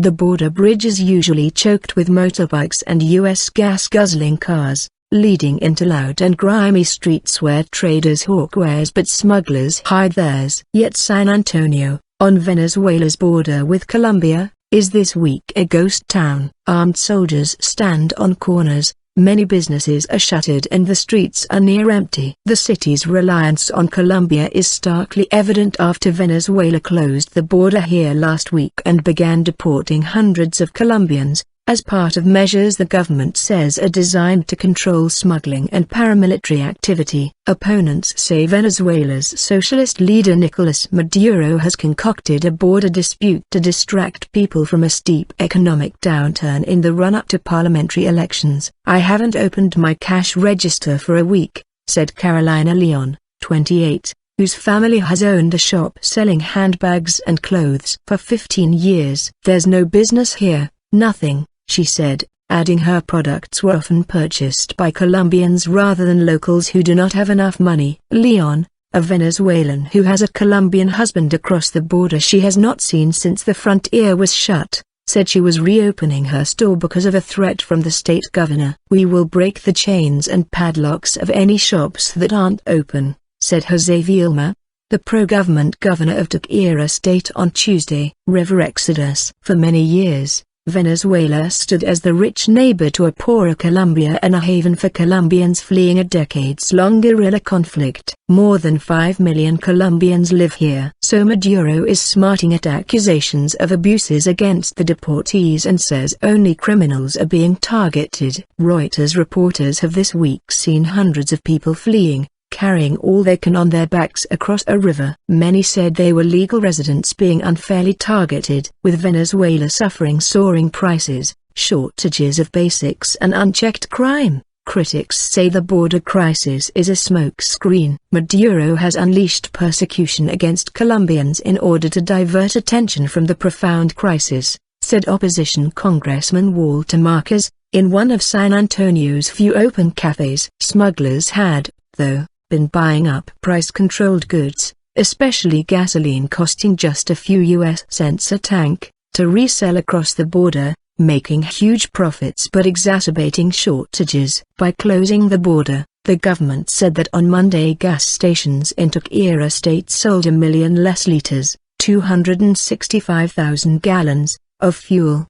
The border bridge is usually choked with motorbikes and U.S. gas guzzling cars, leading into loud and grimy streets where traders hawk wares but smugglers hide theirs. Yet San Antonio, on Venezuela's border with Colombia, is this week a ghost town. Armed soldiers stand on corners, many businesses are shuttered and the streets are near empty. The city's reliance on Colombia is starkly evident after Venezuela closed the border here last week and began deporting hundreds of Colombians, as part of measures the government says are designed to control smuggling and paramilitary activity. Opponents say Venezuela's socialist leader Nicolas Maduro has concocted a border dispute to distract people from a steep economic downturn in the run-up to parliamentary elections. "I haven't opened my cash register for a week," said Carolina Leon, 28, whose family has owned a shop selling handbags and clothes for 15 years. "There's no business here, nothing," she said, adding her products were often purchased by Colombians rather than locals who do not have enough money. Leon, a Venezuelan who has a Colombian husband across the border she has not seen since the frontier was shut, said she was reopening her store because of a threat from the state governor. "We will break the chains and padlocks of any shops that aren't open," said Jose Vielma, the pro-government governor of Tachira state on Tuesday. River Exodus. For many years, Venezuela stood as the rich neighbor to a poorer Colombia and a haven for Colombians fleeing a decades-long guerrilla conflict. More than 5 million Colombians live here. So Maduro is smarting at accusations of abuses against the deportees and says only criminals are being targeted. Reuters reporters have this week seen hundreds of people fleeing, carrying all they can on their backs across a river. Many said they were legal residents being unfairly targeted. With Venezuela suffering soaring prices, shortages of basics and unchecked crime, critics say the border crisis is a smokescreen. Maduro has unleashed persecution against Colombians in order to divert attention from the profound crisis, said opposition Congressman Walter Marquez, in one of San Antonio's few open cafes. Smugglers had, though, been buying up price-controlled goods, especially gasoline costing just a few US cents a tank, to resell across the border, making huge profits but exacerbating shortages. By closing the border, the government said that on Monday gas stations in Tachira state sold 1 million less liters, 265,000 gallons, of fuel.